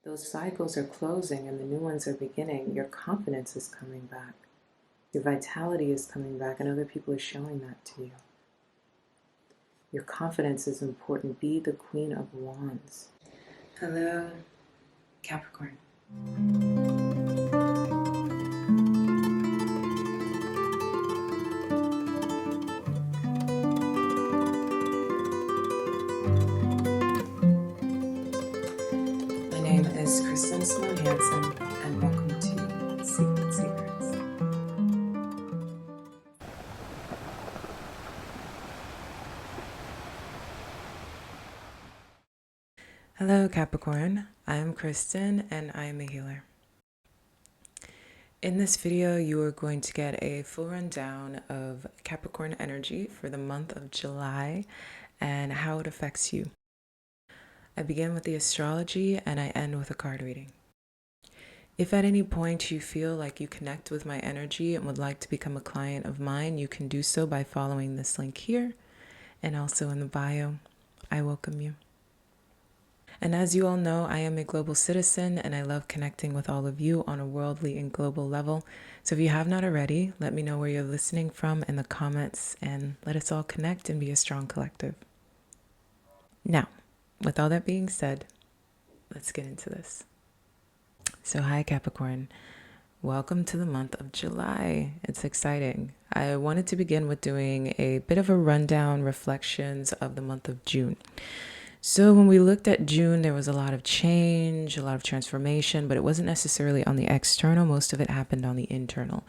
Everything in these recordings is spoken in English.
those cycles are closing and the new ones are beginning, your confidence is coming back. Your vitality is coming back, and other people are showing that to you. Your confidence is important. Be the Queen of Wands. Hello, Capricorn. My name is Kristen Sloan Hansen, and welcome to SeaGoat Secrets. Hello, Capricorn. I'm Kristen, and I am a healer. In this video, you are going to get a full rundown of Capricorn energy for the month of July and how it affects you. I begin with the astrology and I end with a card reading. If at any point you feel like you connect with my energy and would like to become a client of mine, you can do so by following this link here and also in the bio. I welcome you. And as you all know, I am a global citizen and I love connecting with all of you on a worldly and global level. So if you have not already, let me know where you're listening from in the comments and let us all connect and be a strong collective. Now, with all that being said, let's get into this. So hi Capricorn, welcome to the month of July. It's exciting. I wanted to begin with doing a bit of a rundown reflections of the month of June. So when we looked at June, there was a lot of change, a lot of transformation, but it wasn't necessarily on the external. Most of it happened on the internal.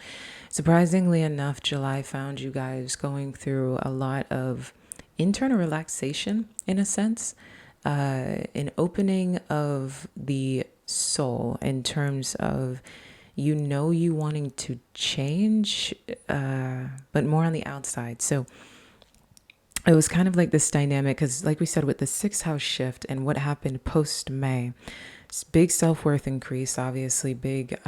Surprisingly enough, July found you guys going through a lot of internal relaxation, in a sense, an opening of the soul in terms of you wanting to change, but more on the outside. So it was kind of like this dynamic because like we said with the 6th house shift and what happened post-May, big self-worth increase, obviously big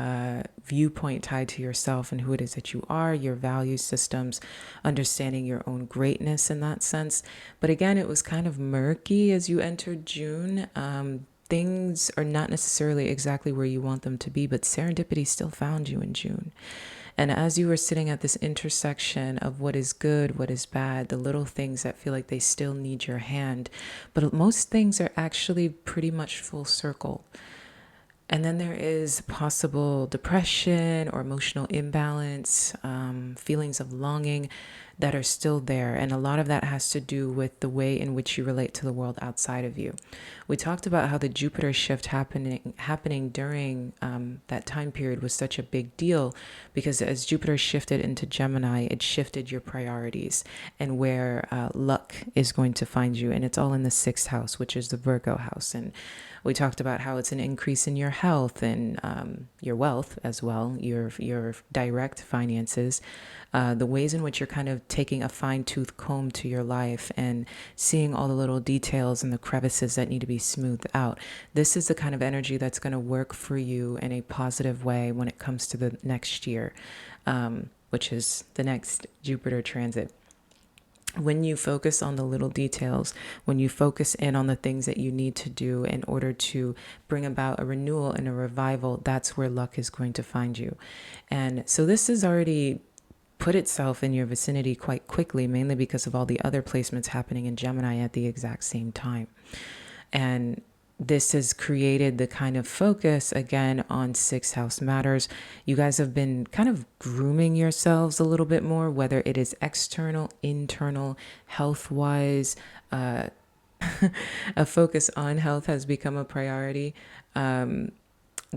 viewpoint tied to yourself and who it is that you are, your value systems, understanding your own greatness in that sense. But again, it was kind of murky as you entered June. Things are not necessarily exactly where you want them to be, but serendipity still found you in June. And as you were sitting at this intersection of what is good, what is bad, the little things that feel like they still need your hand, but most things are actually pretty much full circle. And then there is possible depression or emotional imbalance, feelings of longing that are still there. And a lot of that has to do with the way in which you relate to the world outside of you. We talked about how the Jupiter shift happening during that time period was such a big deal because as Jupiter shifted into Gemini, it shifted your priorities and where luck is going to find you. And it's all in the 6th house, which is the Virgo house. And we talked about how it's an increase in your health and your wealth as well, your direct finances, the ways in which you're kind of taking a fine-tooth comb to your life and seeing all the little details and the crevices that need to be smoothed out. This is the kind of energy that's going to work for you in a positive way when it comes to the next year, which is the next Jupiter transit. When you focus on the little details, when you focus in on the things that you need to do in order to bring about a renewal and a revival, that's where luck is going to find you. And so this has already put itself in your vicinity quite quickly, mainly because of all the other placements happening in Gemini at the exact same time. And this has created the kind of focus again on 6th house matters. You guys have been kind of grooming yourselves a little bit more, whether it is external, internal, health-wise. A focus on health has become a priority.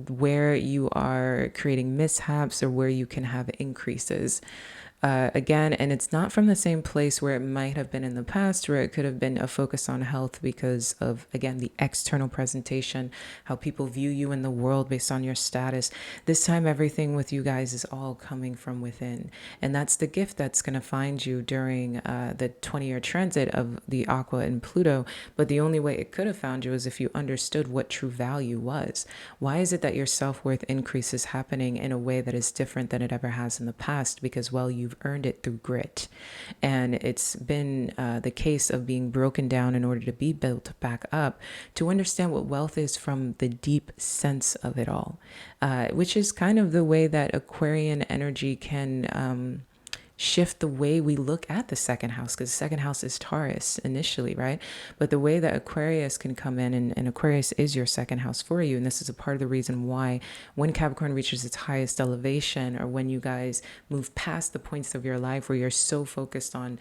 Where you are creating mishaps or where you can have increases. Again, and it's not from the same place where it might have been in the past, where it could have been a focus on health because of, again, the external presentation, how people view you in the world based on your status. This time, everything with you guys is all coming from within. And that's the gift that's going to find you during the 20-year transit of the Aqua and Pluto. But the only way it could have found you is if you understood what true value was. Why is it that your self-worth increase is happening in a way that is different than it ever has in the past? Because, well, you you've earned it through grit. And it's been the case of being broken down in order to be built back up, to understand what wealth is from the deep sense of it all, which is kind of the way that Aquarian energy can shift the way we look at the second house, because the second house is Taurus initially, right? But the way that Aquarius can come in, and Aquarius is your second house for you. And this is a part of the reason why when Capricorn reaches its highest elevation, or when you guys move past the points of your life where you're so focused on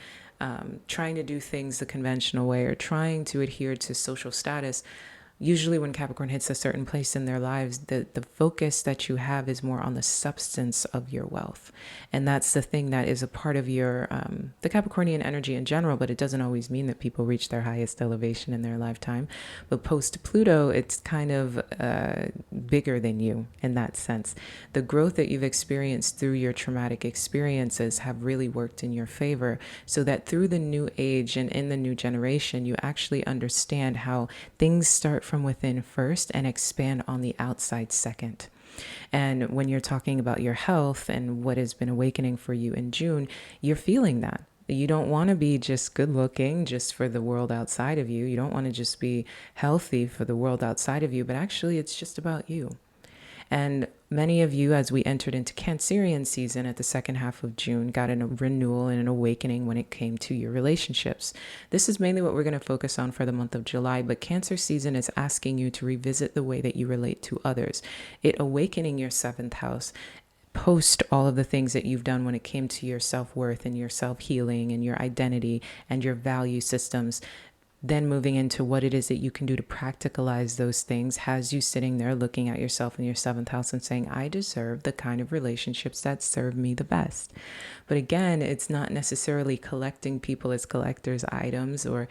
trying to do things the conventional way or trying to adhere to social status, usually when Capricorn hits a certain place in their lives, the focus that you have is more on the substance of your wealth. And that's the thing that is a part of your, the Capricornian energy in general, but it doesn't always mean that people reach their highest elevation in their lifetime. But post Pluto, it's kind of bigger than you in that sense. The growth that you've experienced through your traumatic experiences have really worked in your favor, so that through the new age and in the new generation, you actually understand how things start from within first and expand on the outside second. And when you're talking about your health and what has been awakening for you in June, you're feeling that. You don't want to be just good looking just for the world outside of you. You don't want to just be healthy for the world outside of you, but actually it's just about you. And many of you, as we entered into Cancerian season at the second half of June, got a renewal and an awakening when it came to your relationships. This is mainly what we're going to focus on for the month of July, but Cancer season is asking you to revisit the way that you relate to others. It awakening your seventh house post all of the things that you've done when it came to your self-worth and your self-healing and your identity and your value systems. Then moving into what it is that you can do to practicalize those things has you sitting there looking at yourself in your seventh house and saying, I deserve the kind of relationships that serve me the best. But again, it's not necessarily collecting people as collectors' items or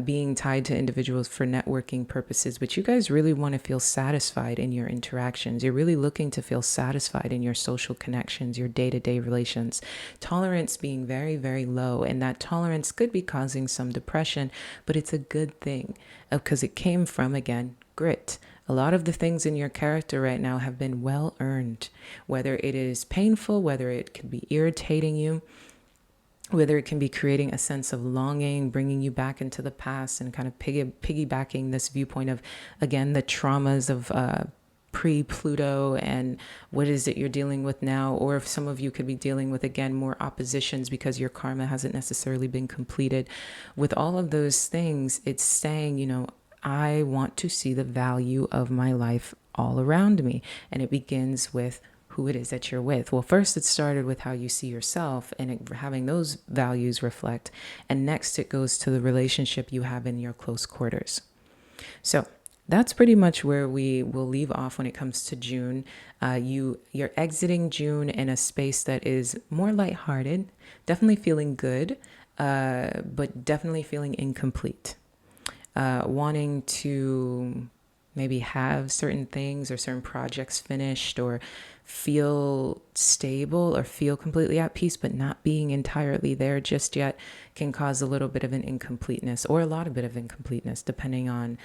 being tied to individuals for networking purposes, but you guys really want to feel satisfied in your interactions. You're really looking to feel satisfied in your social connections, your day-to-day relations. Tolerance being very, very low, and that tolerance could be causing some depression, but it's a good thing because it came from, again, grit. A lot of the things in your character right now have been well earned, whether it is painful, whether it can be irritating you, whether it can be creating a sense of longing, bringing you back into the past and kind of piggybacking this viewpoint of, again, the traumas of pre-Pluto and what is it you're dealing with now, or if some of you could be dealing with, again, more oppositions because your karma hasn't necessarily been completed. With all of those things, it's saying, you know, I want to see the value of my life all around me. And it begins with who it is that you're with. Well, first it started with how you see yourself and having those values reflect. And next it goes to the relationship you have in your close quarters. So that's pretty much where we will leave off when it comes to June. You're exiting June in a space that is more lighthearted, definitely feeling good, but definitely feeling incomplete. Wanting to maybe have certain things or certain projects finished or feel stable or feel completely at peace, but not being entirely there just yet can cause a little bit of an incompleteness or a lot of bit of incompleteness, depending on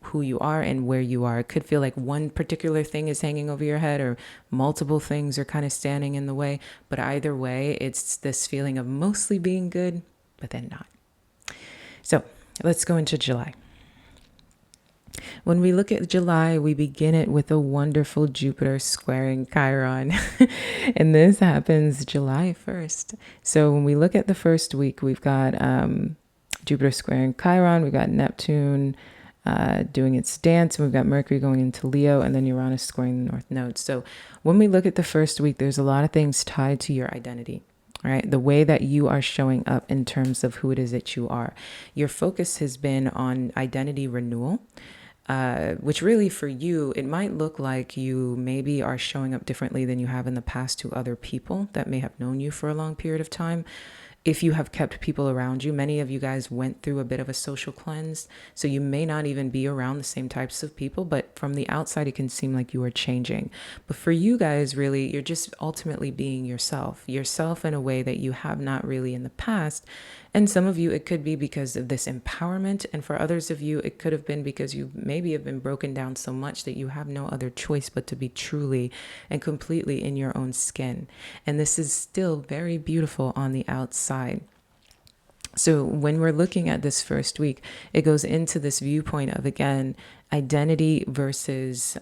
who you are and where you are. It could feel like one particular thing is hanging over your head or multiple things are kind of standing in the way. But either way, it's this feeling of mostly being good, but then not. So let's go into July. When we look at July, we begin it with a wonderful Jupiter squaring Chiron. And this happens July 1st. So when we look at the first week, we've got Jupiter squaring Chiron. We've got Neptune doing its dance. And we've got Mercury going into Leo, and then Uranus squaring the North Node. So when we look at the first week, there's a lot of things tied to your identity. Right? The way that you are showing up in terms of who it is that you are. Your focus has been on identity renewal, which really for you, it might look like you maybe are showing up differently than you have in the past to other people that may have known you for a long period of time. if you have kept people around you, many of you guys went through a bit of a social cleanse. So you may not even be around the same types of people, but from the outside, it can seem like you are changing. But for you guys, really, you're just ultimately being yourself in a way that you have not really in the past. And some of you, it could be because of this empowerment. And for others of you, it could have been because you maybe have been broken down so much that you have no other choice but to be truly and completely in your own skin. And this is still very beautiful on the outside. So when we're looking at this first week, it goes into this viewpoint of, again, identity versus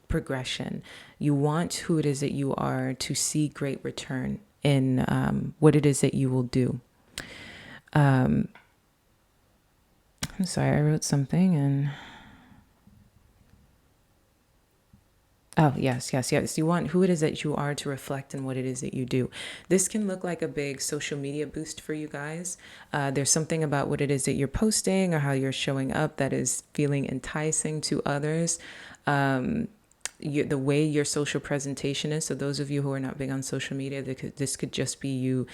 progression. You want who it is that you are to see great return in what it is that you will do. I'm sorry, I wrote something and... Oh, yes. You want who it is that you are to reflect in what it is that you do. This can look like a big social media boost for you guys. There's something about what it is that you're posting or how you're showing up that is feeling enticing to others. The way your social presentation is. So those of you who are not big on social media, this could just be you.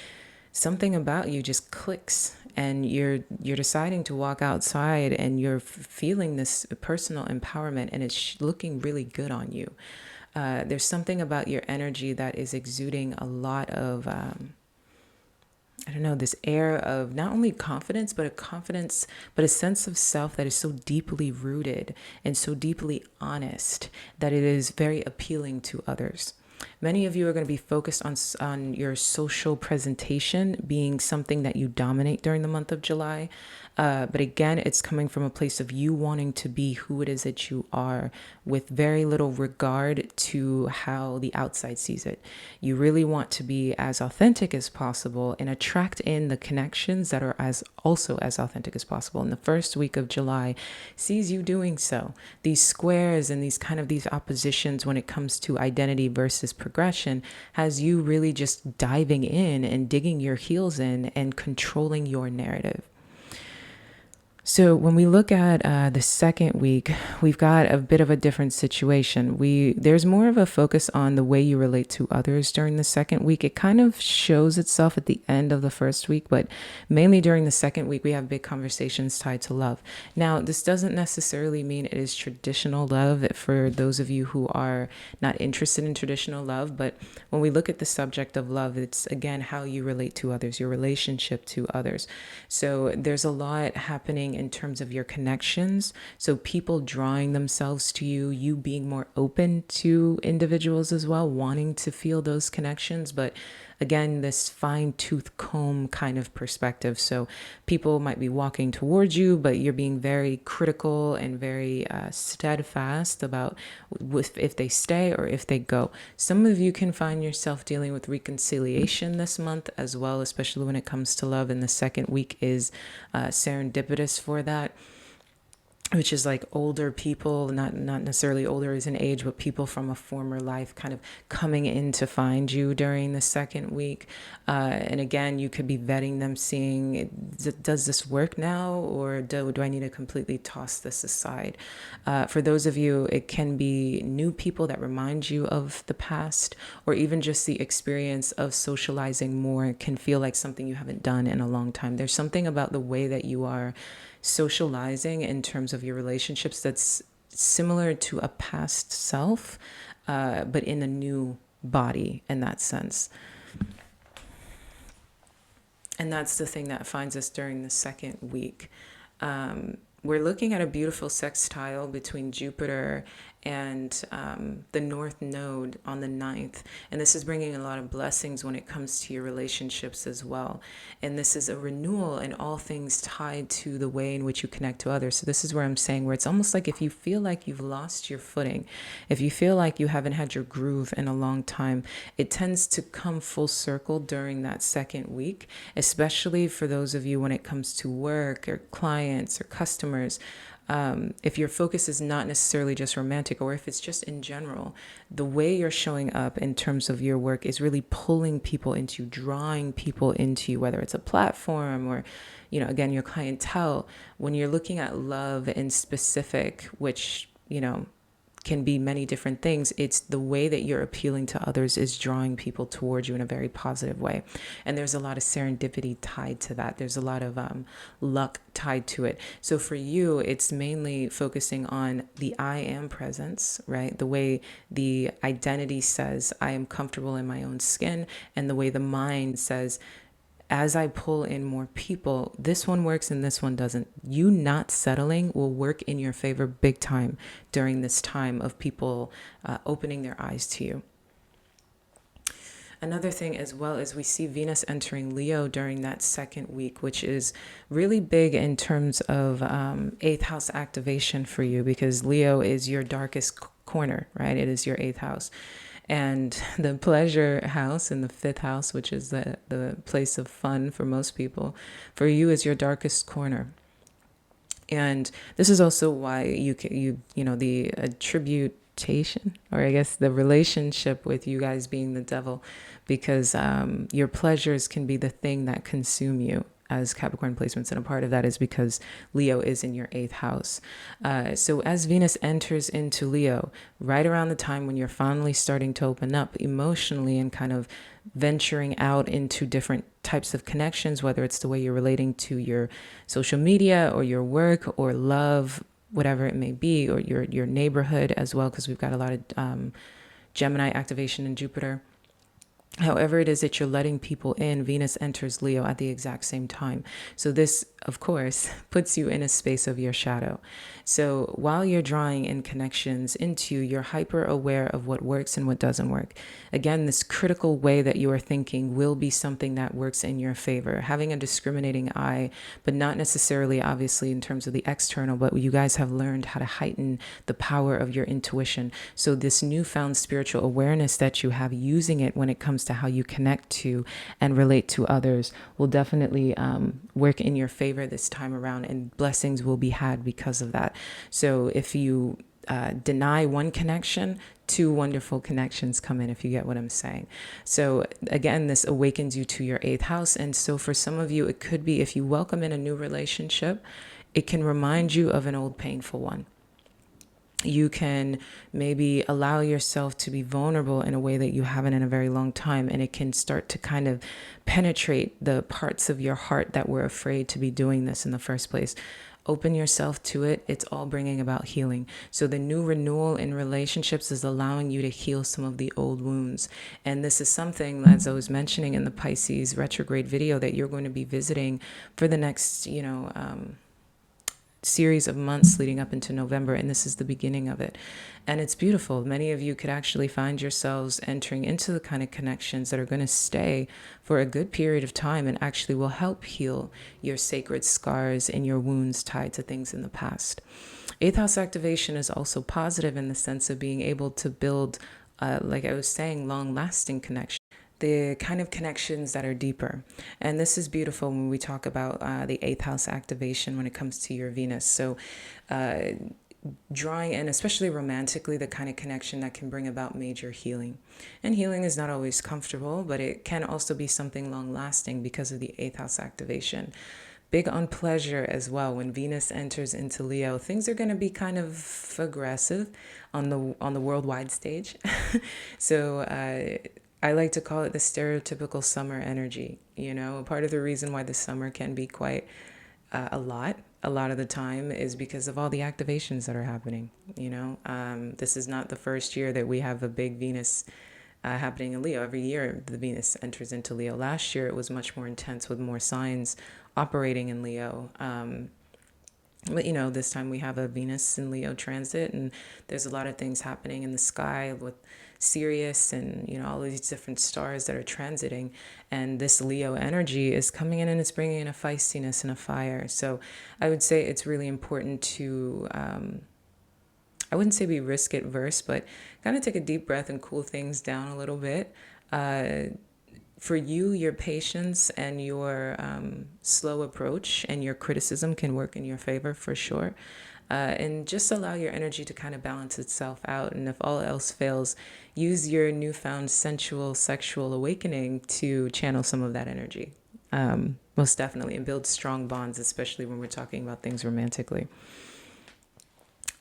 Something about you just clicks and you're deciding to walk outside and you're feeling this personal empowerment and it's looking really good on you. There's something about your energy that is exuding a lot of, this air of not only confidence, but a sense of self that is so deeply rooted and so deeply honest that it is very appealing to others. Many of you are going to be focused on your social presentation being something that you dominate during the month of July. But again, it's coming from a place of you wanting to be who it is that you are with very little regard to how the outside sees it. You really want to be as authentic as possible and attract in the connections that are also as authentic as possible. And the first week of July sees you doing so. These squares and these oppositions when it comes to identity versus progression has you really just diving in and digging your heels in and controlling your narrative. So when we look at the second week, we've got a bit of a different situation. There's more of a focus on the way you relate to others during the second week. It kind of shows itself at the end of the first week, but mainly during the second week, we have big conversations tied to love. Now, this doesn't necessarily mean it is traditional love for those of you who are not interested in traditional love, but when we look at the subject of love, it's again how you relate to others, your relationship to others. So there's a lot happening in terms of your connections. So people drawing themselves to you, you being more open to individuals as well, wanting to feel those connections. But again, this fine tooth comb kind of perspective. So people might be walking towards you, but you're being very critical and very steadfast about if they stay or if they go. Some of you can find yourself dealing with reconciliation this month as well, especially when it comes to love. And the second week is serendipitous for that, which is like older people, not necessarily older as an age, but people from a former life kind of coming in to find you during the second week. And again, you could be vetting them, seeing, does this work now? Or do I need to completely toss this aside? For those of you, it can be new people that remind you of the past, or even just the experience of socializing more can feel like something you haven't done in a long time. There's something about the way that you are socializing in terms of your relationships that's similar to a past self, but in a new body in that sense. And that's the thing that finds us during the second week. We're looking at a beautiful sextile between Jupiter and the North Node on the 9th. And this is bringing a lot of blessings when it comes to your relationships as well. And this is a renewal in all things tied to the way in which you connect to others. So this is where I'm saying where it's almost like if you feel like you've lost your footing, if you feel like you haven't had your groove in a long time, it tends to come full circle during that second week, especially for those of you when it comes to work or clients or customers. If your focus is not necessarily just romantic, or if it's just in general, the way you're showing up in terms of your work is really pulling people into, drawing people into you, whether it's a platform or, again, your clientele. When you're looking at love in specific, which, can be many different things. It's the way that you're appealing to others is drawing people towards you in a very positive way. And there's a lot of serendipity tied to that. There's a lot of luck tied to it. So for you, it's mainly focusing on the I am presence, right? The way the identity says, I am comfortable in my own skin, and the way the mind says, as I pull in more people, this one works and this one doesn't. You not settling will work in your favor big time during this time of people opening their eyes to you. Another thing as well is we see Venus entering Leo during that second week, which is really big in terms of eighth house activation for you, because Leo is your darkest corner, right? It is your eighth house. And the pleasure house in the fifth house, which is the place of fun for most people, for you is your darkest corner. And this is also why you know, the attribution, or I guess the relationship with you guys being the devil, because your pleasures can be the thing that consume you as Capricorn placements. And a part of that is because Leo is in your eighth house. So as Venus enters into Leo, right around the time when you're finally starting to open up emotionally and kind of venturing out into different types of connections, whether it's the way you're relating to your social media or your work or love, whatever it may be, or your neighborhood as well, because we've got a lot of Gemini activation in Jupiter. However it is that you're letting people in, Venus enters Leo at the exact same time. So this, of course, puts you in a space of your shadow. So while you're drawing in connections into, you're hyper aware of what works and what doesn't work. Again, this critical way that you are thinking will be something that works in your favor. Having a discriminating eye, but not necessarily obviously in terms of the external, but you guys have learned how to heighten the power of your intuition. So this newfound spiritual awareness that you have, using it when it comes to how you connect to and relate to others, will definitely work in your favor this time around, and blessings will be had because of that. So if you deny one connection, two wonderful connections come in, if you get what I'm saying. So again, this awakens you to your eighth house. And so for some of you, it could be if you welcome in a new relationship, it can remind you of an old painful one. You can maybe allow yourself to be vulnerable in a way that you haven't in a very long time. And it can start to kind of penetrate the parts of your heart that were afraid to be doing this in the first place. Open yourself to it. It's all bringing about healing. So the new renewal in relationships is allowing you to heal some of the old wounds. And this is something, as I was mentioning in the Pisces retrograde video, that you're going to be visiting for the next, series of months leading up into November, and this is the beginning of it. And it's beautiful. Many of you could actually find yourselves entering into the kind of connections that are going to stay for a good period of time and actually will help heal your sacred scars and your wounds tied to things in the past. Eighth house activation is also positive in the sense of being able to build, like I was saying, long-lasting connections, the kind of connections that are deeper. And this is beautiful when we talk about the eighth house activation when it comes to your Venus. So drawing in, especially romantically, the kind of connection that can bring about major healing. And healing is not always comfortable, but it can also be something long lasting because of the eighth house activation. Big on pleasure as well. When Venus enters into Leo, things are going to be kind of aggressive on the worldwide stage. So I like to call it the stereotypical summer energy. You know, part of the reason why the summer can be quite a lot of the time is because of all the activations that are happening. You know, this is not the first year that we have a big Venus happening in Leo. Every year the Venus enters into Leo. Last year it was much more intense with more signs operating in Leo. But, you know, this time we have a Venus in Leo transit, and there's a lot of things happening in the sky with Sirius and, you know, all of these different stars that are transiting. And this Leo energy is coming in and it's bringing in a feistiness and a fire. So I would say it's really important to, I wouldn't say be risk adverse, but kind of take a deep breath and cool things down a little bit. For you, your patience and your slow approach and your criticism can work in your favor for sure. And just allow your energy to kind of balance itself out. And if all else fails, use your newfound sensual, sexual awakening to channel some of that energy. Most definitely. And build strong bonds, especially when we're talking about things romantically.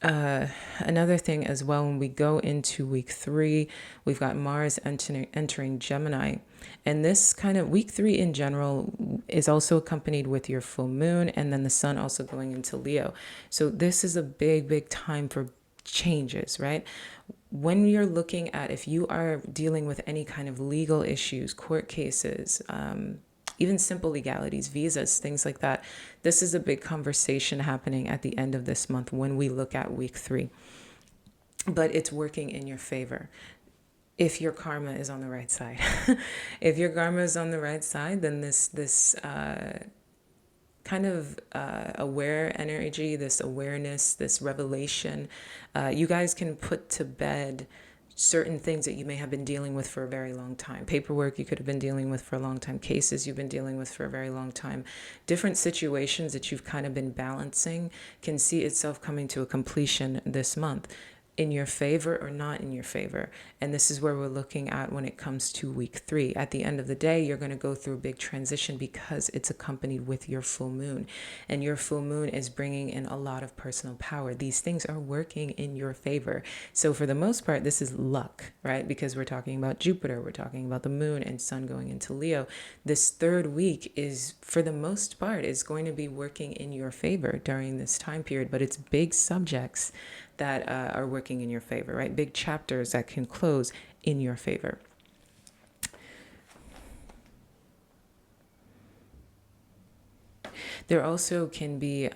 Another thing as well, when we go into week 3, we've got Mars entering Gemini. And this kind of week 3 in general is also accompanied with your full moon and then the sun also going into Leo. So this is a big time for changes, right? When you're looking at, if you are dealing with any kind of legal issues, court cases, even simple legalities, visas, things like that, this is a big conversation happening at the end of this month when we look at week 3. But it's working in your favor if your karma is on the right side. If your karma is on the right side, then this kind of aware energy, this awareness, this revelation, you guys can put to bed certain things that you may have been dealing with for a very long time. Paperwork you could have been dealing with for a long time. Cases you've been dealing with for a very long time. Different situations that you've kind of been balancing can see itself coming to a completion this month, in your favor or not in your favor. And this is where we're looking at when it comes to week 3. At the end of the day, you're going to go through a big transition because it's accompanied with your full moon. And your full moon is bringing in a lot of personal power. These things are working in your favor. So for the most part, this is luck, right? Because we're talking about Jupiter, we're talking about the moon and sun going into Leo. This third week is, for the most part, is going to be working in your favor during this time period. But it's big subjects that are working in your favor, right? Big chapters that can close in your favor. There also can be,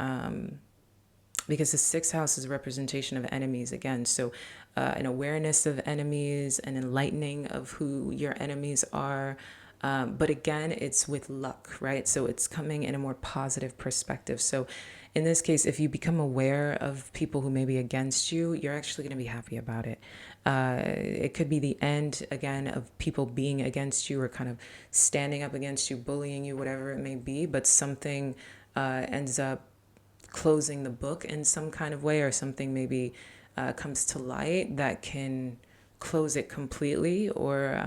because the 6th house is a representation of enemies again, so an awareness of enemies, an enlightening of who your enemies are. But again, it's with luck, right? So it's coming in a more positive perspective. So in this case, if you become aware of people who may be against you, you're actually going to be happy about it. It could be the end, again, of people being against you or kind of standing up against you, bullying you, whatever it may be. But something ends up closing the book in some kind of way, or something maybe comes to light that can close it completely or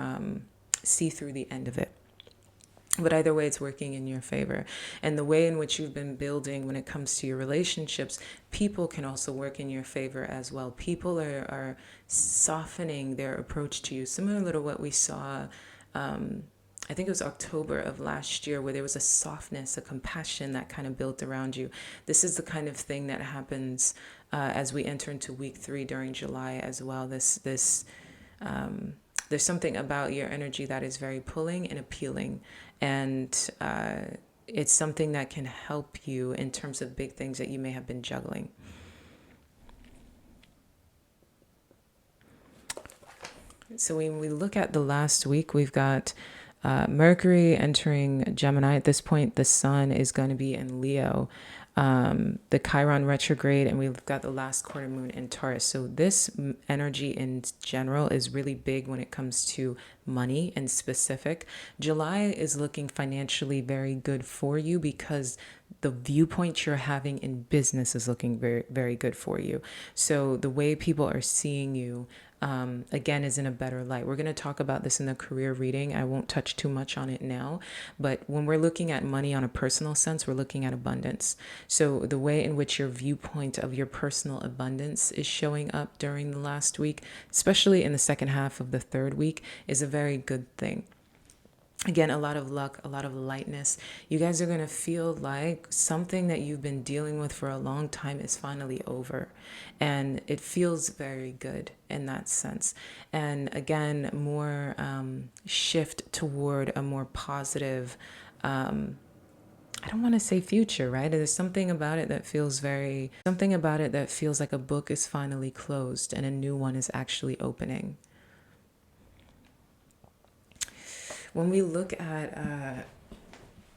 see through the end of it. But either way, it's working in your favor. And the way in which you've been building when it comes to your relationships, people can also work in your favor as well. People are softening their approach to you, similar to what we saw, I think it was October of last year, where there was a softness, a compassion that kind of built around you. This is the kind of thing that happens as we enter into week 3 during July as well. There's something about your energy that is very pulling and appealing. And it's something that can help you in terms of big things that you may have been juggling. So when we look at the last week, we've got Mercury entering Gemini. At this point, the sun is going to be in Leo, the Chiron retrograde, and we've got the last quarter moon in Taurus. So this energy in general is really big when it comes to money in specific. July is looking financially very good for you because the viewpoint you're having in business is looking very, very good for you. So the way people are seeing you, again, is in a better light. We're going to talk about this in the career reading. I won't touch too much on it now, but when we're looking at money on a personal sense, we're looking at abundance. So the way in which your viewpoint of your personal abundance is showing up during the last week, especially in the second half of the third week, is a very good thing. Again, a lot of luck, a lot of lightness. You guys are going to feel like something that you've been dealing with for a long time is finally over. And it feels very good in that sense. And again, more shift toward a more positive, I don't want to say future, right? There's something about it that feels like a book is finally closed and a new one is actually opening. When we look at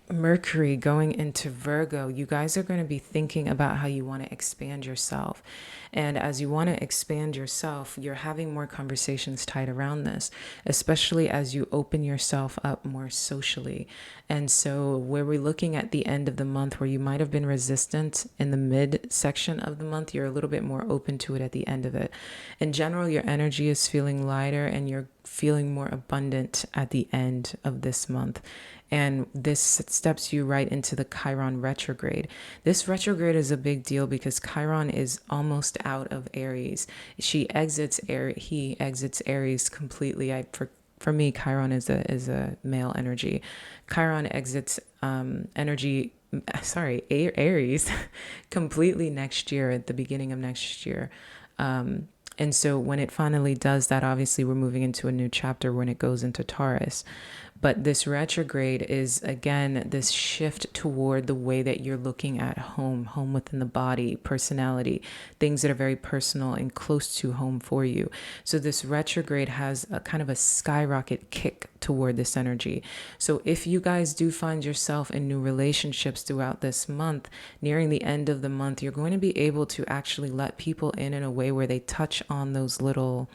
Mercury going into Virgo, you guys are going to be thinking about how you want to expand yourself. And as you want to expand yourself, you're having more conversations tied around this, especially as you open yourself up more socially. And so where we're looking at the end of the month, where you might have been resistant in the mid section of the month, you're a little bit more open to it at the end of it. In general, your energy is feeling lighter and you're feeling more abundant at the end of this month. And this steps you right into the Chiron retrograde. This retrograde is a big deal because Chiron is almost out of Aries. He exits Aries completely. For me, Chiron is a male energy. Chiron exits Aries completely next year, at the beginning of next year. And so when it finally does that, obviously we're moving into a new chapter when it goes into Taurus. But this retrograde is, again, this shift toward the way that you're looking at home within the body, personality, things that are very personal and close to home for you. So this retrograde has a kind of a skyrocket kick toward this energy. So if you guys do find yourself in new relationships throughout this month, nearing the end of the month, you're going to be able to actually let people in a way where they touch on those little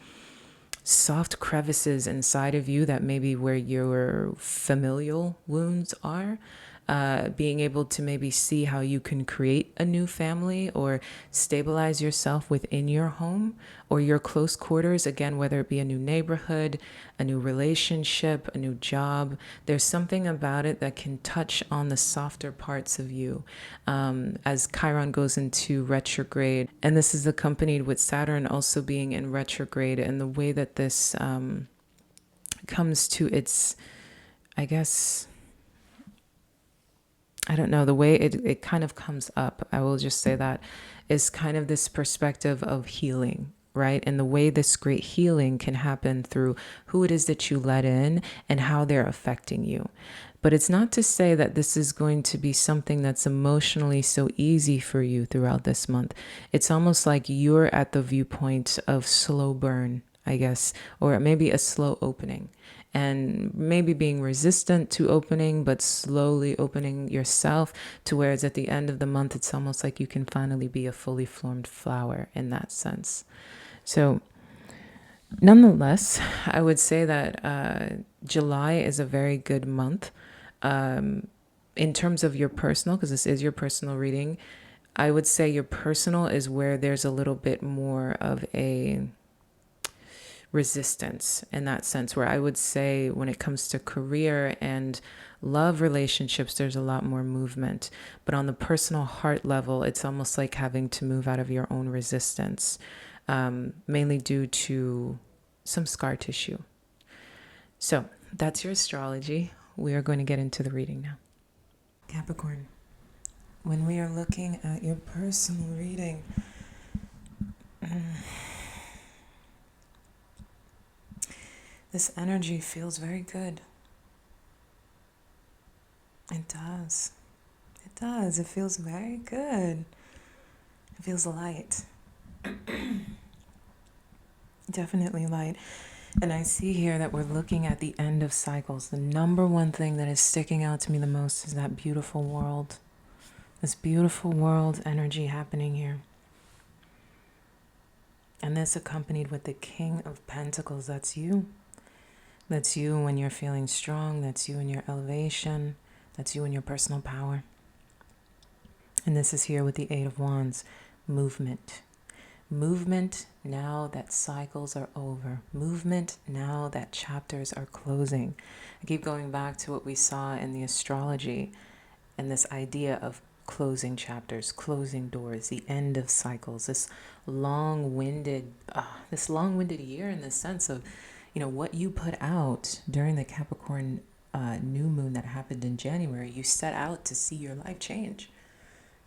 soft crevices inside of you that maybe where your familial wounds are. Being able to maybe see how you can create a new family or stabilize yourself within your home or your close quarters, again, whether it be a new neighborhood, a new relationship, a new job. There's something about it that can touch on the softer parts of you as Chiron goes into retrograde. And this is accompanied with Saturn also being in retrograde, and the way that this comes to its, I guess, I don't know, the way it kind of comes up, I will just say that, is kind of this perspective of healing, right? And the way this great healing can happen through who it is that you let in and how they're affecting you. But it's not to say that this is going to be something that's emotionally so easy for you throughout this month. It's almost like you're at the viewpoint of slow burn, I guess, or maybe a slow opening. And maybe being resistant to opening, but slowly opening yourself to where it's at the end of the month, it's almost like you can finally be a fully formed flower in that sense. So nonetheless, I would say that July is a very good month. In terms of your personal, because this is your personal reading, I would say your personal is where there's a little bit more of a resistance in that sense, where I would say when it comes to career and love relationships, there's a lot more movement. But on the personal heart level, it's almost like having to move out of your own resistance, mainly due to some scar tissue. So that's your astrology. We are going to get into the reading now. Capricorn, when we are looking at your personal reading, this energy feels very good. It does. It does. It feels very good. It feels light. Definitely light. And I see here that we're looking at the end of cycles. The number one thing that is sticking out to me the most is that beautiful world. This beautiful world energy happening here. And this accompanied with the King of Pentacles. That's you. That's you when you're feeling strong. That's you in your elevation. That's you in your personal power. And this is here with the Eight of Wands. Movement. Movement now that cycles are over. Movement now that chapters are closing. I keep going back to what we saw in the astrology and this idea of closing chapters, closing doors, the end of cycles, this long-winded year in the sense of, what you put out during the Capricorn new moon that happened in January. You set out to see your life change.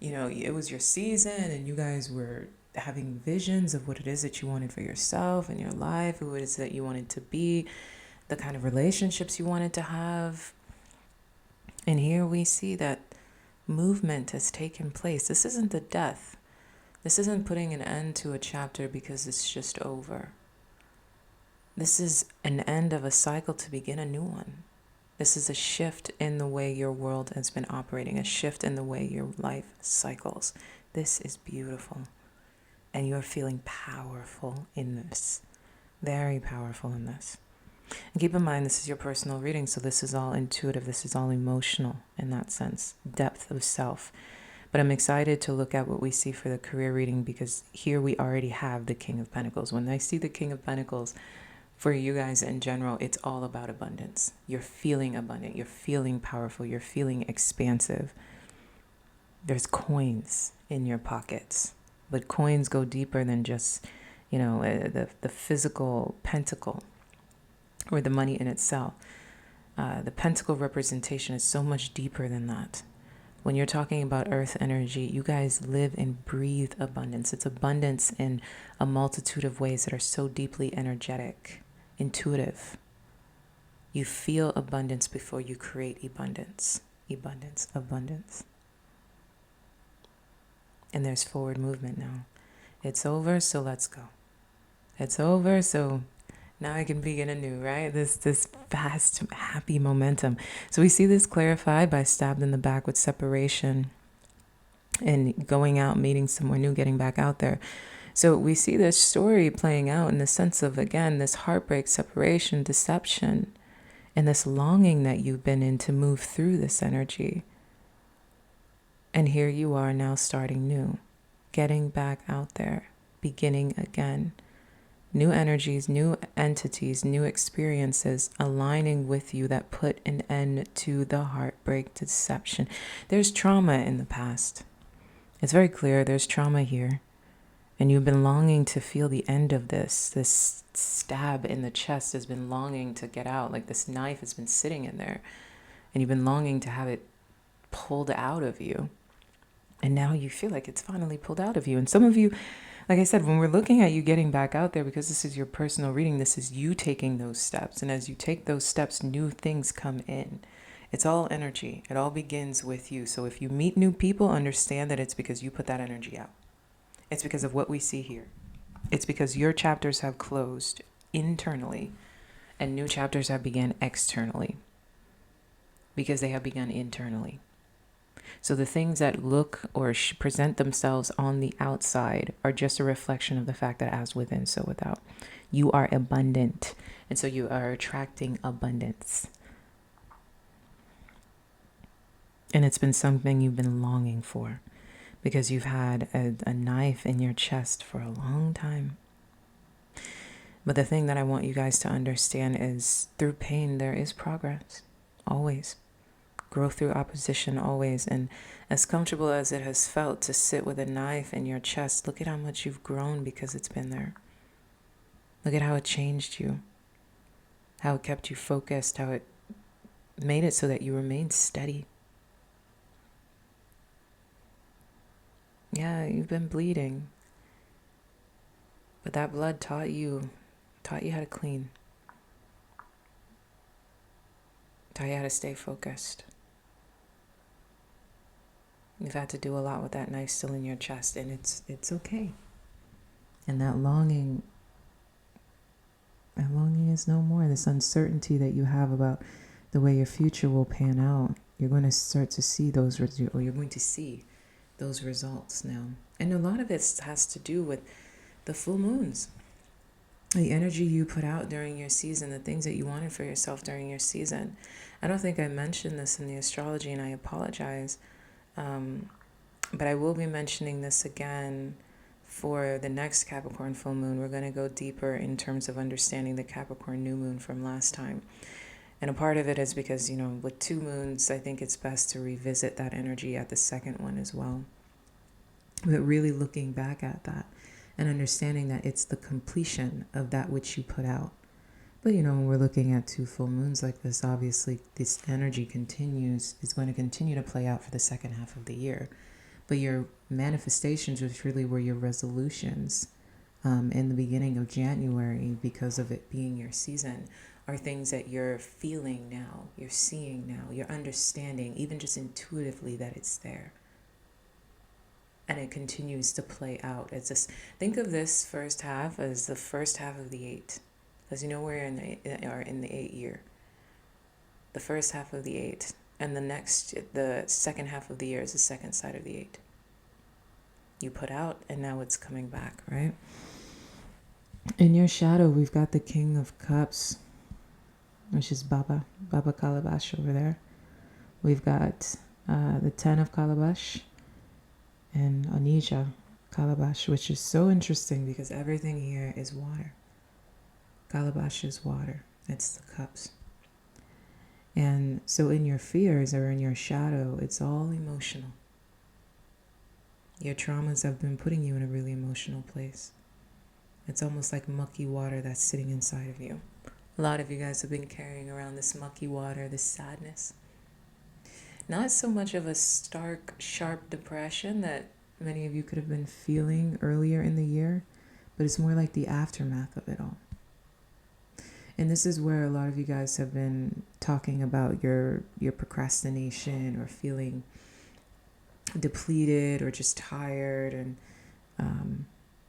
It was your season and you guys were having visions of what it is that you wanted for yourself and your life, who it is that you wanted to be, the kind of relationships you wanted to have. And here we see that movement has taken place. This isn't the death. This isn't putting an end to a chapter because it's just over. This is an end of a cycle to begin a new one. This is a shift in the way your world has been operating, a shift in the way your life cycles. This is beautiful. And you're feeling powerful in this. Very powerful in this. And keep in mind, this is your personal reading, so this is all intuitive. This is all emotional in that sense. Depth of self. But I'm excited to look at what we see for the career reading because here we already have the King of Pentacles. When I see the King of Pentacles, For you guys in general, it's all about abundance. You're feeling abundant. You're feeling powerful. You're feeling expansive. There's coins in your pockets, but coins go deeper than just, the physical pentacle or the money in itself. The pentacle representation is so much deeper than that. When you're talking about earth energy, you guys live and breathe abundance. It's abundance in a multitude of ways that are so deeply energetic, intuitive. You feel abundance before you create abundance. Abundance, abundance. And there's forward movement now. It's over, so let's go. It's over, so now I can begin anew, right? This fast, happy momentum. So we see this clarified by stabbed in the back with separation and going out, meeting somewhere new, getting back out there. So we see this story playing out in the sense of, again, this heartbreak, separation, deception, and this longing that you've been in to move through this energy. And here you are now starting new, getting back out there, beginning again. New energies, new entities, new experiences aligning with you that put an end to the heartbreak, deception. There's trauma in the past. It's very clear there's trauma here. And you've been longing to feel the end of this. This stab in the chest has been longing to get out. Like this knife has been sitting in there. And you've been longing to have it pulled out of you. And now you feel like it's finally pulled out of you. And some of you, like I said, when we're looking at you getting back out there, because this is your personal reading, this is you taking those steps. And as you take those steps, new things come in. It's all energy. It all begins with you. So if you meet new people, understand that it's because you put that energy out. It's because of what we see here. It's because your chapters have closed internally and new chapters have begun externally because they have begun internally. So the things that look or present themselves on the outside are just a reflection of the fact that as within, so without. You are abundant. And so you are attracting abundance. And it's been something you've been longing for because you've had a knife in your chest for a long time. But the thing that I want you guys to understand is through pain, there is progress. Always. Growth through opposition, always. And as comfortable as it has felt to sit with a knife in your chest, look at how much you've grown because it's been there. Look at how it changed you. How it kept you focused. How it made it so that you remained steady. Yeah, you've been bleeding. But that blood taught you how to clean. Taught you how to stay focused. You've had to do a lot with that knife still in your chest, and it's okay. And that longing is no more. This uncertainty that you have about the way your future will pan out, you're going to start to see those, or you're going to see those results now. And a lot of it has to do with the full moons. The energy you put out during your season, the things that you wanted for yourself during your season. I don't think I mentioned this in the astrology, and I apologize. But I will be mentioning this again for the next Capricorn full moon. We're going to go deeper in terms of understanding the Capricorn new moon from last time. And a part of it is because, with 2 moons, I think it's best to revisit that energy at the second one as well. But really looking back at that and understanding that it's the completion of that which you put out. But, when we're looking at 2 full moons like this, obviously this energy is going to continue to play out for the second half of the year. But your manifestations, which really were your resolutions in the beginning of January, because of it being your season, are things that you're feeling now, you're seeing now, you're understanding, even just intuitively that it's there. And it continues to play out. Think of this first half as the first half of the 8. As you know, we're in the 8 year. The first half of the 8. And the second half of the year is the second side of the 8. You put out, and now it's coming back, right? In your shadow, we've got the King of Cups, which is Baba Calabash over there. We've got the 10 of Calabash and Onija Calabash, which is so interesting because everything here is water. Calabash is water. It's the cups. And so in your fears or in your shadow, it's all emotional. Your traumas have been putting you in a really emotional place. It's almost like mucky water that's sitting inside of you. A lot of you guys have been carrying around this mucky water, this sadness. Not so much of a stark, sharp depression that many of you could have been feeling earlier in the year, but it's more like the aftermath of it all. And this is where a lot of you guys have been talking about your procrastination or feeling depleted or just tired. And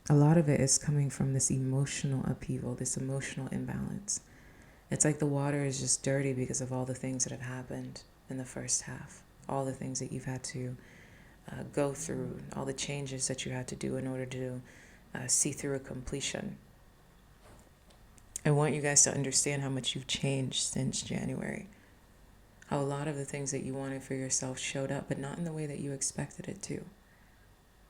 a lot of it is coming from this emotional upheaval, this emotional imbalance. It's like the water is just dirty because of all the things that have happened in the first half, all the things that you've had to go through, all the changes that you had to do in order to see through a completion. I want you guys to understand how much you've changed since January. How a lot of the things that you wanted for yourself showed up, but not in the way that you expected it to.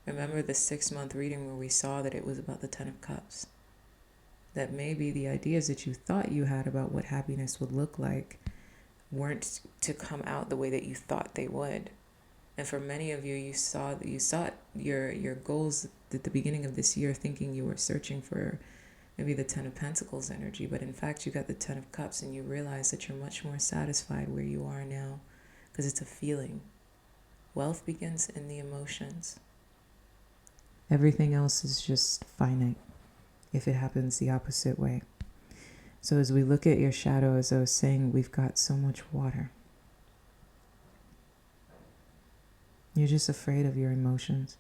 Remember the 6-month reading where we saw that it was about the 10 of Cups? That maybe the ideas that you thought you had about what happiness would look like weren't to come out the way that you thought they would. And for many of you, you saw your goals at the beginning of this year thinking you were searching for maybe the 10 of Pentacles energy, but in fact you got the 10 of Cups and you realize that you're much more satisfied where you are now because it's a feeling. Wealth begins in the emotions. Everything else is just finite if it happens the opposite way. So as we look at your shadow, as I was saying, we've got so much water. You're just afraid of your emotions.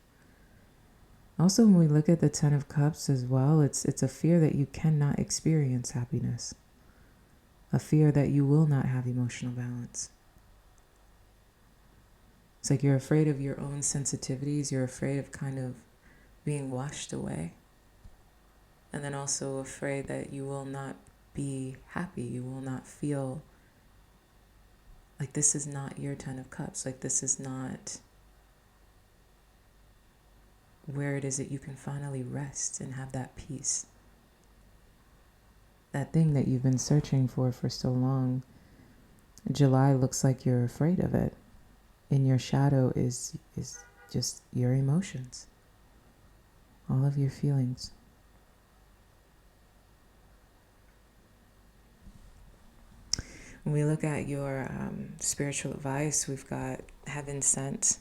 Also, when we look at the 10 of Cups as well, it's a fear that you cannot experience happiness. A fear that you will not have emotional balance. It's like you're afraid of your own sensitivities. You're afraid of kind of being washed away. And then also afraid that you will not be happy. You will not feel like this is not your 10 of Cups. Like this is not where it is that you can finally rest and have that peace. That thing that you've been searching for so long. July looks like you're afraid of it. In your shadow is just your emotions. All of your feelings. When we look at your spiritual advice, we've got heaven sent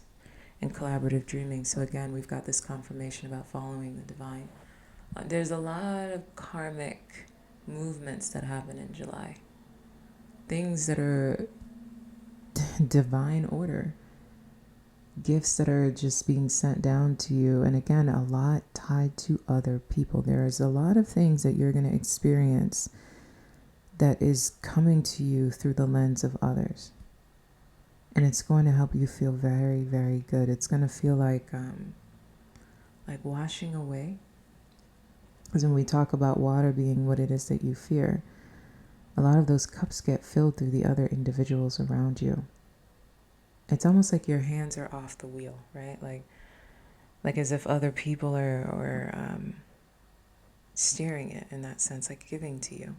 and collaborative dreaming. So again, we've got this confirmation about following the divine. There's a lot of karmic movements that happen in July. Things that are divine order. Gifts that are just being sent down to you. And again, a lot tied to other people. There is a lot of things that you're going to experience that is coming to you through the lens of others. And it's going to help you feel very, very good. It's going to feel like washing away. Because when we talk about water being what it is that you fear, a lot of those cups get filled through the other individuals around you. It's almost like your hands are off the wheel, right? Like as if other people are steering it in that sense, like giving to you.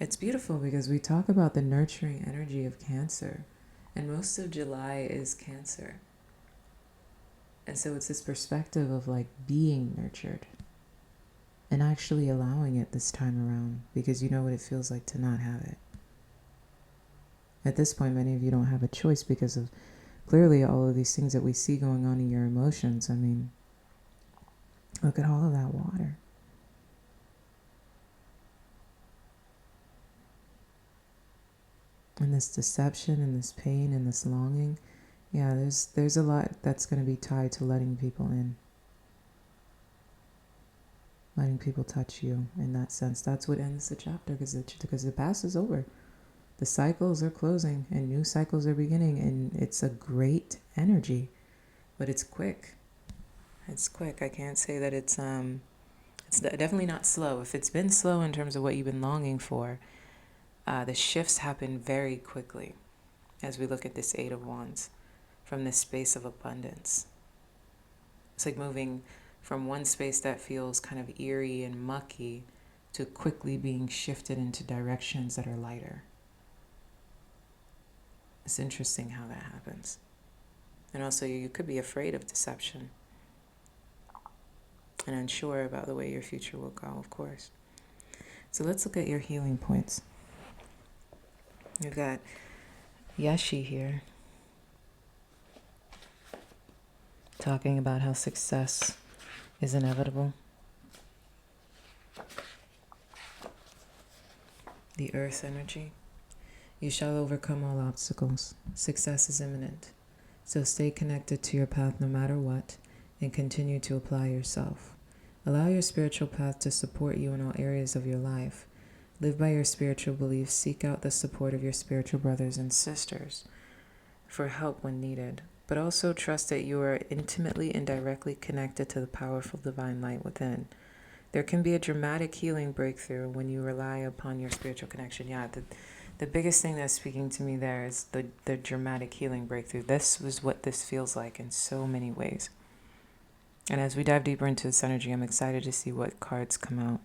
It's beautiful because we talk about the nurturing energy of Cancer. And most of July is Cancer. And so it's this perspective of like being nurtured and actually allowing it this time around because you know what it feels like to not have it. At this point, many of you don't have a choice because of clearly all of these things that we see going on in your emotions. I mean, look at all of that water. And this deception and this pain and this longing. Yeah, there's a lot that's going to be tied to letting people in. Letting people touch you in that sense. That's what ends the chapter because the past is over. The cycles are closing and new cycles are beginning, and it's a great energy, but it's quick. It's quick. I can't say that it's definitely not slow. If it's been slow in terms of what you've been longing for, the shifts happen very quickly as we look at this Eight of Wands from this space of abundance. It's like moving from one space that feels kind of eerie and mucky to quickly being shifted into directions that are lighter. It's interesting how that happens. And also, you could be afraid of deception and unsure about the way your future will go, of course. So let's look at your healing points. You've got Yashi here, talking about how success is inevitable. The earth energy. You shall overcome all obstacles. Success is imminent. So stay connected to your path no matter what, and continue to apply yourself. Allow your spiritual path to support you in all areas of your life. Live by your spiritual beliefs. Seek out the support of your spiritual brothers and sisters for help when needed. But also trust that you are intimately and directly connected to the powerful divine light within. There can be a dramatic healing breakthrough when you rely upon your spiritual connection. Yeah, the biggest thing that's speaking to me there is the dramatic healing breakthrough. This was what this feels like in so many ways. And as we dive deeper into this energy, I'm excited to see what cards come out.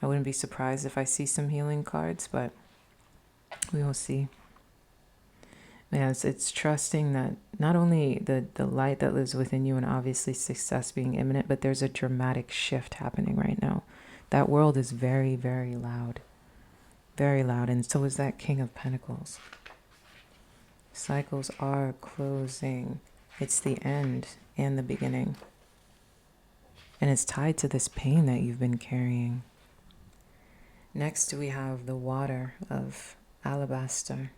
I wouldn't be surprised if I see some healing cards, but we will see. Yeah, it's trusting that not only the light that lives within you and obviously success being imminent, but there's a dramatic shift happening right now. That world is very, very loud. Very loud, and so is that King of Pentacles. Cycles are closing. It's the end and the beginning. And it's tied to this pain that you've been carrying. Next, we have the water of alabaster.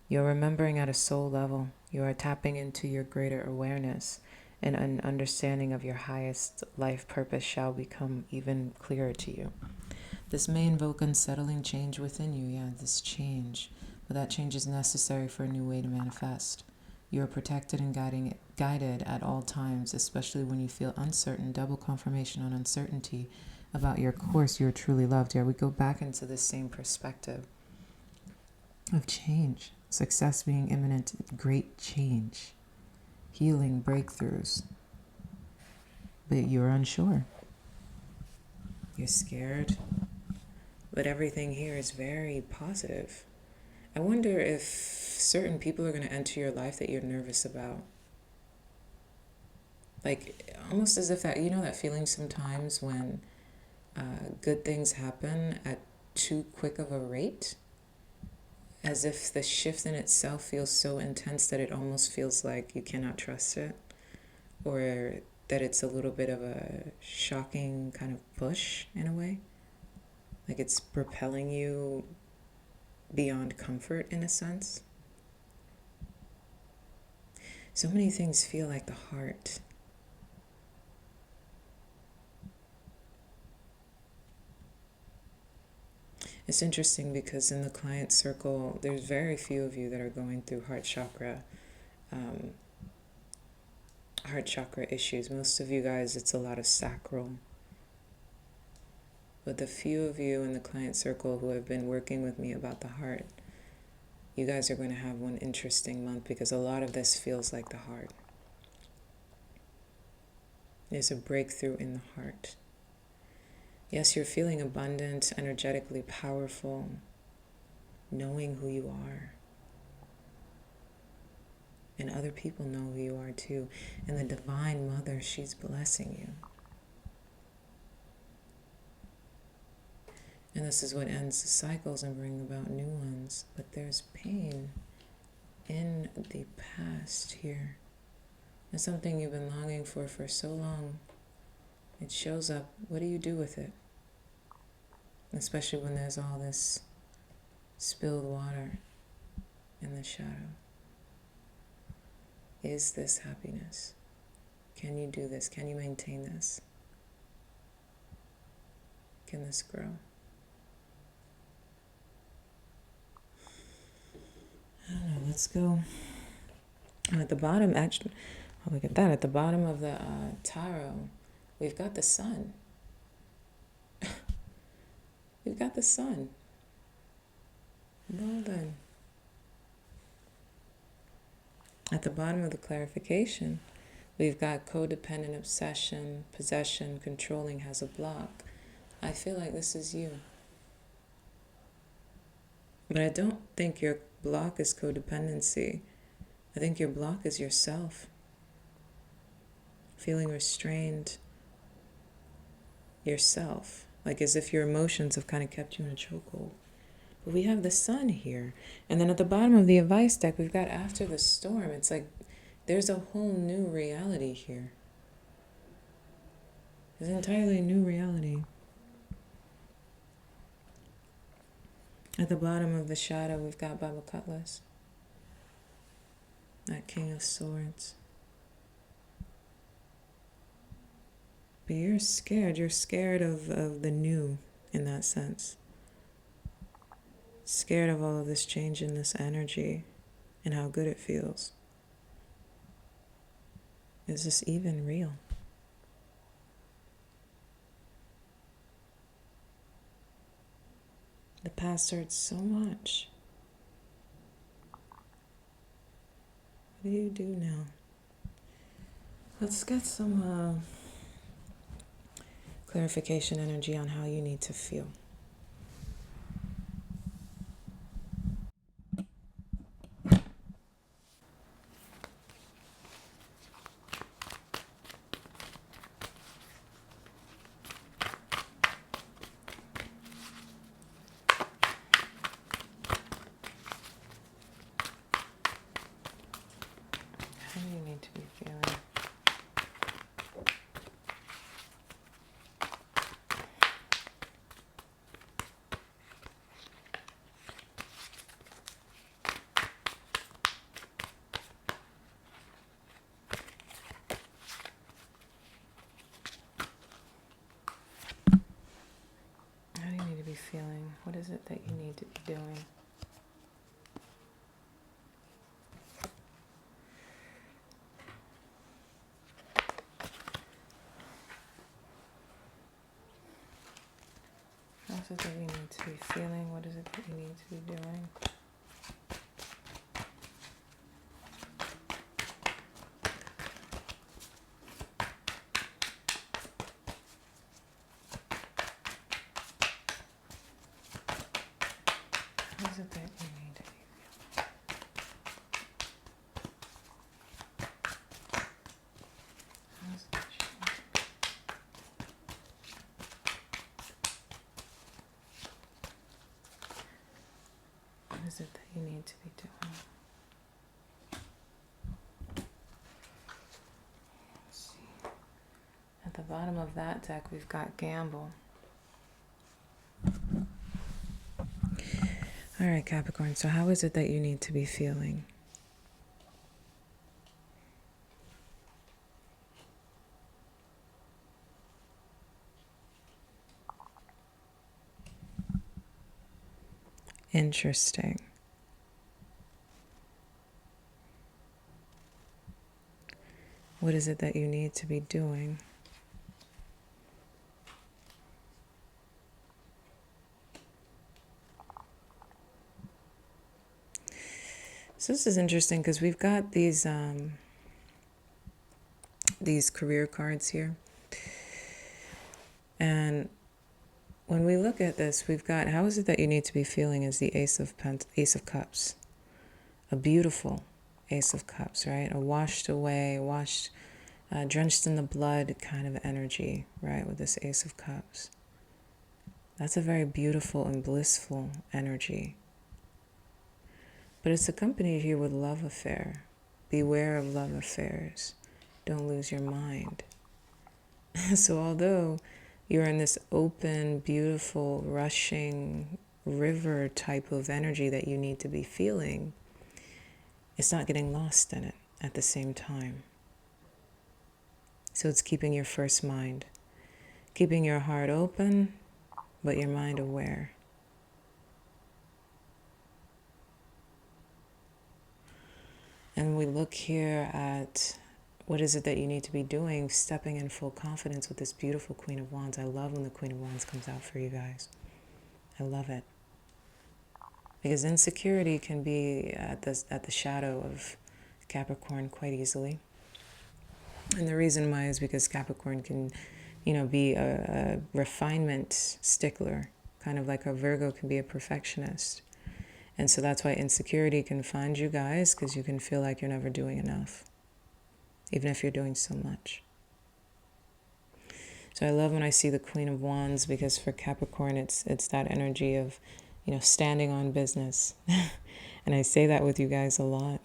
You're remembering at a soul level. You are tapping into your greater awareness, and an understanding of your highest life purpose shall become even clearer to you. This may invoke unsettling change within you. Yeah, this change. But that change is necessary for a new way to manifest. You are protected and guided at all times, especially when you feel uncertain. Double confirmation on uncertainty about your course. You're truly loved. Here we go back into the same perspective of change. Success being imminent. Great change. Healing breakthroughs. But you're unsure. You're scared. But everything here is very positive. I wonder if certain people are going to enter your life that you're nervous about. Like, almost as if that, you know that feeling sometimes when good things happen at too quick of a rate? As if the shift in itself feels so intense that it almost feels like you cannot trust it. Or that it's a little bit of a shocking kind of push in a way. Like it's propelling you beyond comfort in a sense. So many things feel like the heart. It's interesting because in the client circle, there's very few of you that are going through heart chakra issues. Most of you guys, it's a lot of sacral. But the few of you in the client circle who have been working with me about the heart, you guys are going to have one interesting month because a lot of this feels like the heart. There's a breakthrough in the heart. Yes, you're feeling abundant, energetically powerful, knowing who you are. And other people know who you are too. And the Divine Mother, she's blessing you. And this is what ends the cycles and bring about new ones. But there's pain in the past here. It's something you've been longing for so long. It shows up. What do you do with it? Especially when there's all this spilled water in the shadow. Is this happiness? Can you do this? Can you maintain this? Can this grow? I don't know, let's go. At the bottom, actually, oh, look at that. At the bottom of the tarot, we've got the sun. We've got the sun. Well done. At the bottom of the clarification, we've got codependent obsession, possession, controlling has a block. I feel like this is you. But I don't think your block is codependency. I think your block is yourself. Feeling restrained yourself. Like as if your emotions have kind of kept you in a chokehold. But we have the sun here. And then at the bottom of the advice deck, we've got after the storm. It's like there's a whole new reality here. There's an entirely new reality. At the bottom of the shadow, we've got Baba Cutlass. That King of Swords. But you're scared. You're scared of the new in that sense. Scared of all of this change in this energy and how good it feels. Is this even real? The past hurts so much. What do you do now? Let's get some clarification energy on how you need to feel. How do you need to be feeling? How do you need to be feeling? What is it that you need to be doing? What is it that you need to be feeling? What is it that you need to be doing? What is it that you need to be feeling? How is it that you need to be? What is it that you need to be doing? Let's see. At the bottom of that deck, we've got Gamble. All right, Capricorn, so how is it that you need to be feeling? Interesting. What is it that you need to be doing? So this is interesting because we've got these career cards here. And when we look at this, we've got, how is it that you need to be feeling is the Ace of Cups. A beautiful Ace of Cups, right? A washed away, drenched in the blood kind of energy, right? With this Ace of Cups. That's a very beautiful and blissful energy. But it's accompanied here with love affair. Beware of love affairs. Don't lose your mind. So although you're in this open, beautiful, rushing river type of energy that you need to be feeling, it's not getting lost in it at the same time. So it's keeping your first mind, keeping your heart open, but your mind aware. And we look here at what is it that you need to be doing, stepping in full confidence with this beautiful Queen of Wands. I love when the Queen of Wands comes out for you guys. I love it. Because insecurity can be at the shadow of Capricorn quite easily. And the reason why is because Capricorn can be a refinement stickler, kind of like a Virgo can be a perfectionist. And so that's why insecurity can find you guys, because you can feel like you're never doing enough, even if you're doing so much. So I love when I see the Queen of Wands, because for Capricorn, it's that energy of, standing on business. And I say that with you guys a lot.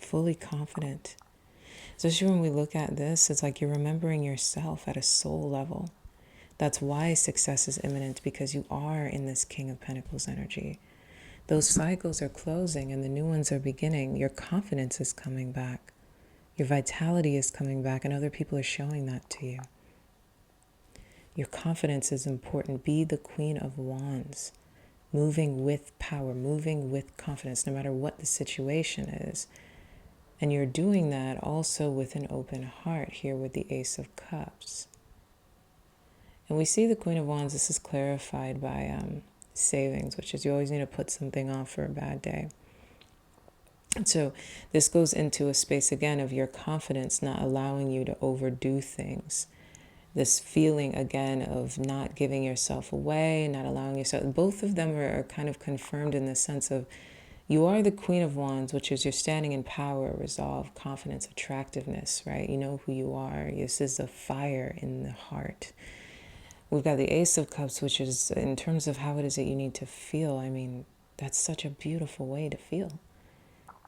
Fully confident. Especially when we look at this, it's like you're remembering yourself at a soul level. That's why success is imminent, because you are in this King of Pentacles energy. Those cycles are closing and the new ones are beginning. Your confidence is coming back. Your vitality is coming back, and other people are showing that to you. Your confidence is important. Be the Queen of Wands, moving with power, moving with confidence, no matter what the situation is. And you're doing that also with an open heart here with the Ace of Cups. And we see the Queen of Wands, this is clarified by savings, which is you always need to put something off for a bad day. And so this goes into a space again of your confidence not allowing you to overdo things. This feeling again of not giving yourself away, not allowing yourself, both of them are kind of confirmed in the sense of you are the Queen of Wands, which is you're standing in power, resolve, confidence, attractiveness, right? You know who you are. This is a fire in the heart. We've got the Ace of Cups, which is in terms of how it is that you need to feel. I mean, that's such a beautiful way to feel.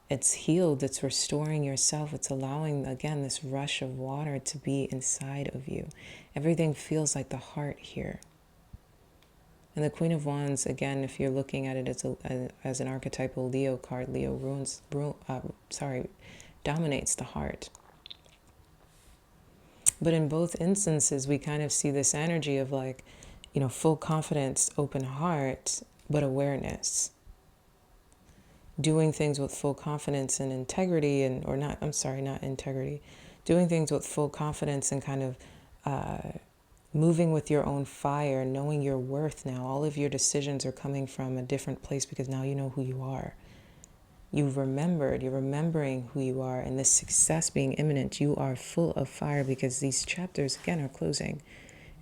It's healed, it's restoring yourself, it's allowing, again, this rush of water to be inside of you. Everything feels like the heart here. And the Queen of Wands, again, if you're looking at it as an archetypal Leo card, Leo dominates the heart. But in both instances, we kind of see this energy of like, full confidence, open heart, but awareness. Doing things with full confidence and integrity, not integrity. Doing things with full confidence and kind of moving with your own fire, knowing your worth now. All of your decisions are coming from a different place because now you know who you are. You're remembering who you are, and this success being imminent, you are full of fire because these chapters, again, are closing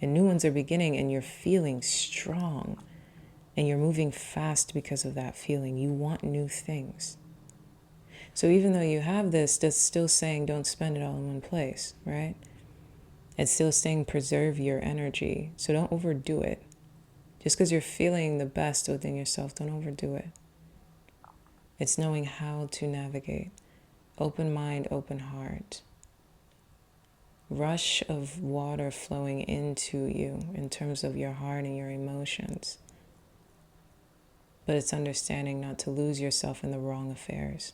and new ones are beginning, and you're feeling strong and you're moving fast because of that feeling. You want new things. So even though you have this, that's still saying don't spend it all in one place, right? It's still saying preserve your energy. So don't overdo it. Just because you're feeling the best within yourself, don't overdo it. It's knowing how to navigate. Open mind, open heart. Rush of water flowing into you in terms of your heart and your emotions. But it's understanding not to lose yourself in the wrong affairs.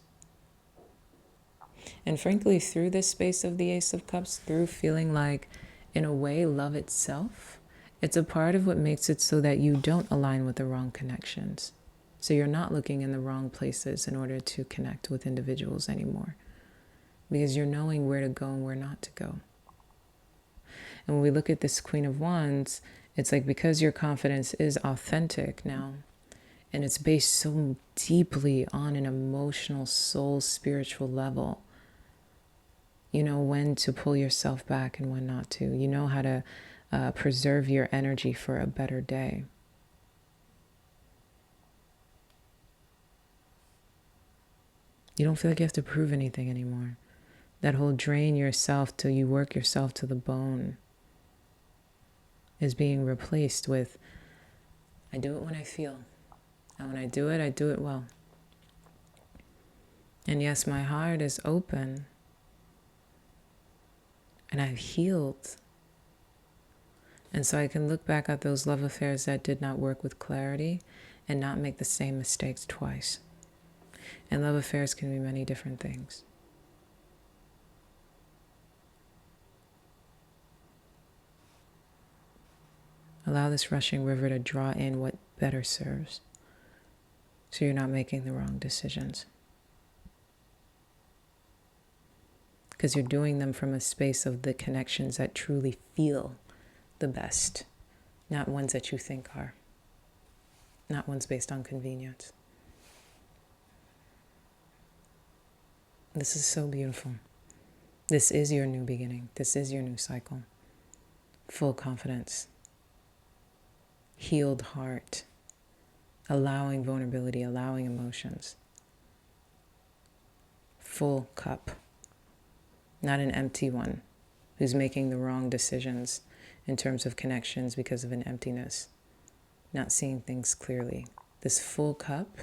And frankly, through this space of the Ace of Cups, through feeling like, in a way, love itself, it's a part of what makes it so that you don't align with the wrong connections. So you're not looking in the wrong places in order to connect with individuals anymore, because you're knowing where to go and where not to go. And when we look at this Queen of Wands, it's like because your confidence is authentic now, and it's based so deeply on an emotional, soul, spiritual level, you know when to pull yourself back and when not to. You know how to preserve your energy for a better day. You don't feel like you have to prove anything anymore. That whole drain yourself till you work yourself to the bone is being replaced with, I do it when I feel. And when I do it well. And yes, my heart is open. And I've healed. And so I can look back at those love affairs that did not work with clarity and not make the same mistakes twice. And love affairs can be many different things. Allow this rushing river to draw in what better serves, so you're not making the wrong decisions. Because you're doing them from a space of the connections that truly feel the best, not ones that you think are, not ones based on convenience. This is so beautiful. This is your new beginning. This is your new cycle. Full confidence, healed heart, allowing vulnerability, allowing emotions. Full cup, not an empty one who's making the wrong decisions in terms of connections because of an emptiness, not seeing things clearly. This full cup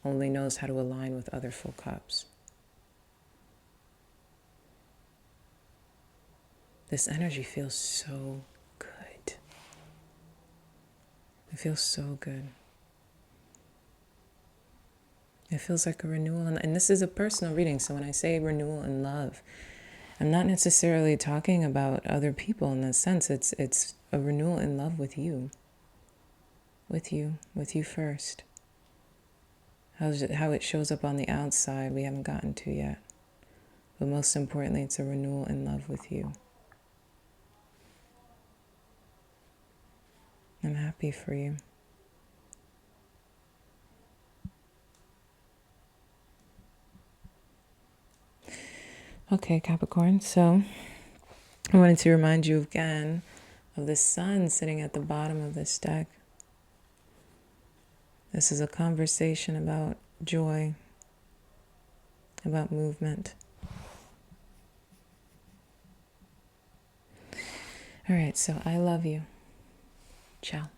only knows how to align with other full cups. This energy feels so good. It feels so good. It feels like a renewal. And this is a personal reading. So when I say renewal in love, I'm not necessarily talking about other people in that sense. It's a renewal in love with you. With you first. How it shows up on the outside, we haven't gotten to yet. But most importantly, it's a renewal in love with you. I'm happy for you. Okay, Capricorn, so I wanted to remind you again of the sun sitting at the bottom of this deck. This is a conversation about joy, about movement. All right, so I love you. Ciao.